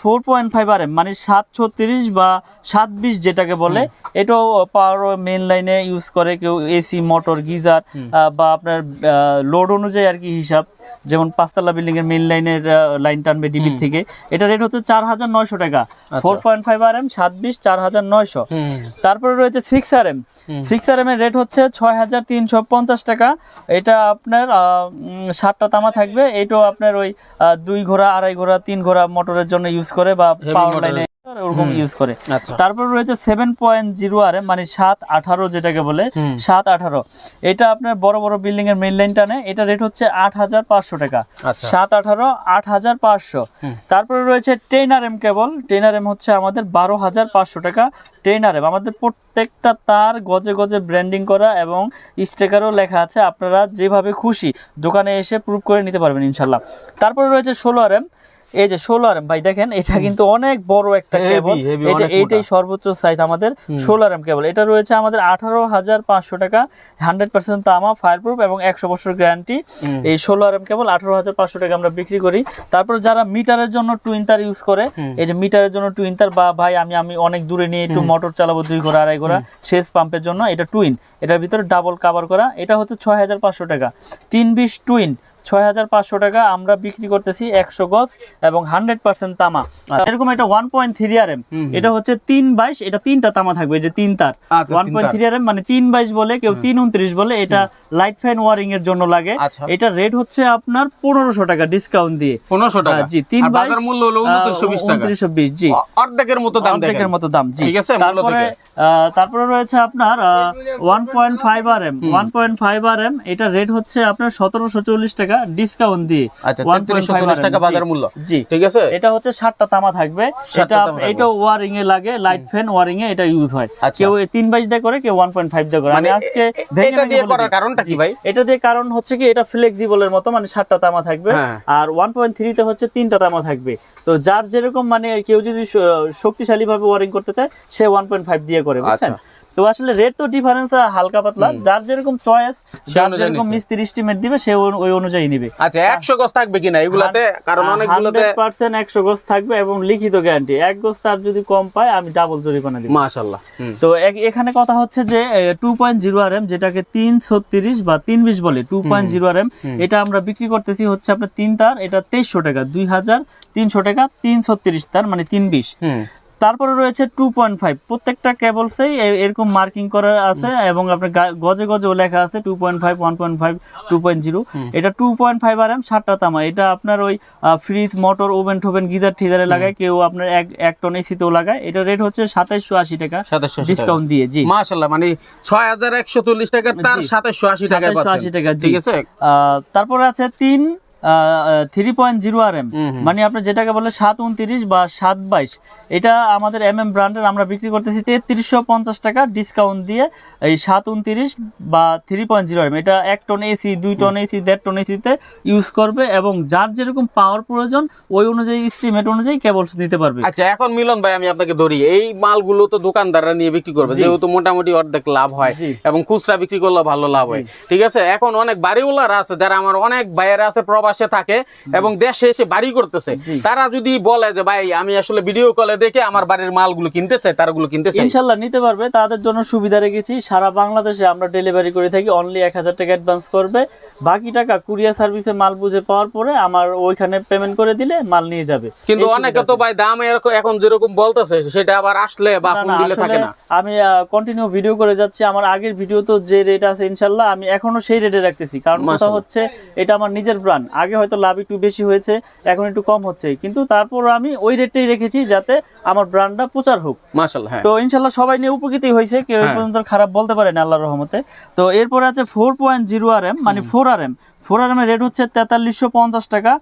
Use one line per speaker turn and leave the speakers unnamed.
4.5 RM মানে 736 বা 720 যেটাকে বলে, এটাও পাওয়ার মেইন লাইনে ইউজ করে কেউ, এসি মোটর গিজার বা আপনার লোড অনুযায়ী আর কি হিসাব, যেমন 5 তলা বিল্ডিং এর মেইন লাইনের লাইন টানবে ডিবি থেকে, এটা রেট হচ্ছে 4900 টাকা। 4.5 RM 720 4900। তারপরে রয়েছে 6 RM। 6 RM এর রেট হচ্ছে 6350 টাকা। এটা আপনার 7টা তামা থাকবে। এটাও আপনার ওই 2 ঘোড়া 2.5 ঘোড়া 3 ঘোড়া মোটরের জন্য ইউজ করে বা পাওয়ার লাইনে ওরকম ইউজ করে। তারপর রয়েছে 7.0 RM মানে 718 যেটাকে বলে, 718। এটা আপনার বড় বড় বিল্ডিং এর মেইন লাইন টানে, এটা রেট হচ্ছে 8500 টাকা। 718 8500। তারপরে রয়েছে 10 RM কেবল। 10 RM হচ্ছে আমাদের 12500 টাকা। 10 RM আমাদের প্রত্যেকটা তার গজে গজে ব্র্যান্ডিং করা এবং স্টিকারও লেখা আছে, আপনারা যেভাবে খুশি দোকানে এসে প্রুভ করে নিতে পারবেন ইনশাল্লাহ। তারপরে রয়েছে 16 RM। এই যে 16 RM ভাই দেখেন, এটা কিন্তু অনেক বড় একটা কেবল, এইটাই সর্বোচ্চ সাইজ আমাদের 16 RM কেবল। এটা রয়েছে আমাদের 18500 টাকা। 100% তামা, ফায়ারপ্রুফ এবং 100 বছর গ্যারান্টি। এই 16 RM কেবল 18500 টাকা আমরা বিক্রি করি। তারপর যারা মিটারের জন্য টুইন তার ইউজ করে, এই যে মিটারের জন্য টুইন তার, বা ভাই আমি অনেক দূরে নিয়ে একটু মোটর চালাবো 2 ঘোড়া 2.5 ঘোড়া সেচ পাম্পের জন্য, এটা টুইন, এটার ভিতরে ডাবল কভার করা, এটা হচ্ছে 6500 টাকা। 320 টুইন 6500 টাকা আমরা বিক্রি করতেছি 100 গজ এবং 100% তামা। এরকম এটা 1.3 RM, এটা হচ্ছে 322, এটা 3টা তামা থাকবে, যে 3 তার 1.3 RM মানে 322 বলে, কেউ 329 বলে। এটা লাইট ফ্যান ওয়ারিং এর জন্য লাগে। এটা রেট হচ্ছে আপনার 1500 টাকা ডিসকাউন্ট দিয়ে। 1500 টাকা জি। 322 বাজার মূল্য হলো 2920 টাকা। 2920 জি, অর্ধেকের মতো দাম, অর্ধেকের মতো দাম জি। ঠিক আছে। তারপরে রয়েছে আপনার 1.5 RM। 1.5 RM এটা রেট হচ্ছে আপনার 1740 টাকা ডিসকাউন্ট দিয়ে। আচ্ছা, 3340 টাকা বাজার মূল্য জি। ঠিক আছে। এটা হচ্ছে 7টা তামা থাকবে। এটা ওয়ারিং এ লাগে, লাইট ফ্যান ওয়ারিং এ এটা ইউজ হয়। কেউ 322 দিয়ে করে, কেউ 1.5 দিয়ে করে। আমি আজকে এটা দিয়ে করার কারণটা কি ভাই? এটা দিয়ে কারণ হচ্ছে কি, এটা ফ্লেক্সিবলের মতো, মানে 7টা তামা থাকবে। আর 1.3 তে হচ্ছে 3টা তামা থাকবে। তো যার যেরকম, মানে কেউ যদি শক্তিশালী ভাবে ওয়ারিং করতে চায়, সে 1.5 দিয়ে করে, বুঝছেন? তো আসলে রেট তো ডিফারেন্স হালকা পাতলা, যার যেরকম চয়েস, যার যেরকম মিস্ত্রি এস্টিমেট দিবে সে ওই অনুযায়ী নেবে। আচ্ছা, 100 গজ থাকবে কিনা এগুলাতে? কারণ অনেকগুলোতে 100% 100 গজ থাকবে এবং লিখিত গ্যারান্টি। 1 গজ তার যদি কম পায়, আমি ডাবল জরিমানা দিব। মাশাআল্লাহ। তো এখানে কথা হচ্ছে যে 2.0 RM যেটাকে 336 বা 320 বলে, 2.0 RM এটা আমরা বিক্রি করতেছি হচ্ছে আপনার 3 তার, এটা 2300 টাকা। 2300 টাকা 336 তার মানে 320। তারপরে রয়েছে 2.5, প্রত্যেকটা কেবলসেই এরকম মার্কিং করা আছে এবং আপনার গজে গজেও লেখা আছে 2.5, 1.5, 2.0। এটা 2.5 RM 7টা তামা। এটা আপনার ওই ফ্রিজ, মোটর, ওভেন টোভেন, গিজার ঠিজারে লাগায়, কেউ আপনার 1 টন এসিতেও লাগায়। এটা রেট হচ্ছে 2780 টাকা ডিসকাউন্ট দিয়ে জি। মাশাআল্লাহ, মানে 6140 টাকা তার 2780 টাকা পাচ্ছেন। 2780 টাকা ঠিক আছে। তারপরে আছে 3.0 RM মানে আপনি যেটাকে বলে 729 বা 722, এটা আমাদের ব্র্যান্ডের আমরা বিক্রি করতেছি 3350 টাকা ডিসকাউন্ট দিয়ে। এই 729 বা 3.0 RM এটা 1 ton AC, 2 ton AC, 1.5 ton এসিতে ইউজ করবে এবং যার যেরকম পাওয়ার প্রয়োজন ওই অনুযায়ী এস্টিমেট অনুযায়ী কেবলস নিতে পারবে। আচ্ছা, এখন মিলন ভাই আমি আপনাকে ধরি, এই মালগুলো তো দোকানদাররা নিয়ে বিক্রি করবে, যেহেতু মোটামুটি অর্ধেক লাভ হয় এবং খুচরা বিক্রি করলে ভালো লাভ হয়। ঠিক আছে। এখন অনেক বাড়িওয়ালারা আছে, যারা আমার অনেক ভাইয়েরা আছে প্রবাসে থাকে এবং দেশে এসে বাড়ি করতেছে, তারা যদি বলে যে ভাই আমি আসলে ভিডিও কলে দেখে আমার বাড়ির মালগুলো কিনতে চাই, তারগুলো কিনতে চাই, ইনশাআল্লাহ নিতে পারবে। তাদের জন্য সুবিধা রেখেছি, সারা বাংলাদেশে আমরা ডেলিভারি করে থাকি। অনলি 1000 টাকা অ্যাডভান্স করবে, বাকি টাকা কুরিয়ার সার্ভিসে মাল বুঝে পাওয়ার পরে আমার ওইখানে পেমেন্ট করে দিলে মাল নিয়ে যাবে। কিন্তু অনেকে তো ভাই দাম এখন যেরকম বলতেছে সেটা আবার আসলে বা ফোন দিলে থাকে না। আমি কন্টিনিউ ভিডিও করে যাচ্ছি, আমার আগের ভিডিও তো যে রেট আছে ইনশাআল্লাহ আমি এখনো সেই রেটে রাখতেছি। কারণ কথা হচ্ছে এটা আমার নিজের ব্র্যান্ড, আগে হয়তো লাভ একটু বেশি হয়েছে, এখন একটু কম হচ্ছে, কিন্তু তারপর আমি ওই রেটটাই রেখেছি যাতে আমার ব্র্যান্ডটা প্রচার হোক। মাশাআল্লাহ। তো ইনশাআল্লাহ সবাই নিয়ে উপকৃতই হয়েছে, কেউ পর্যন্ত খারাপ বলতে পারে না আল্লাহর রহমতে। তো এরপর আছে 4.0 RM মানে 4 RM। 4 RM এর রেট হচ্ছে 4350 টাকা।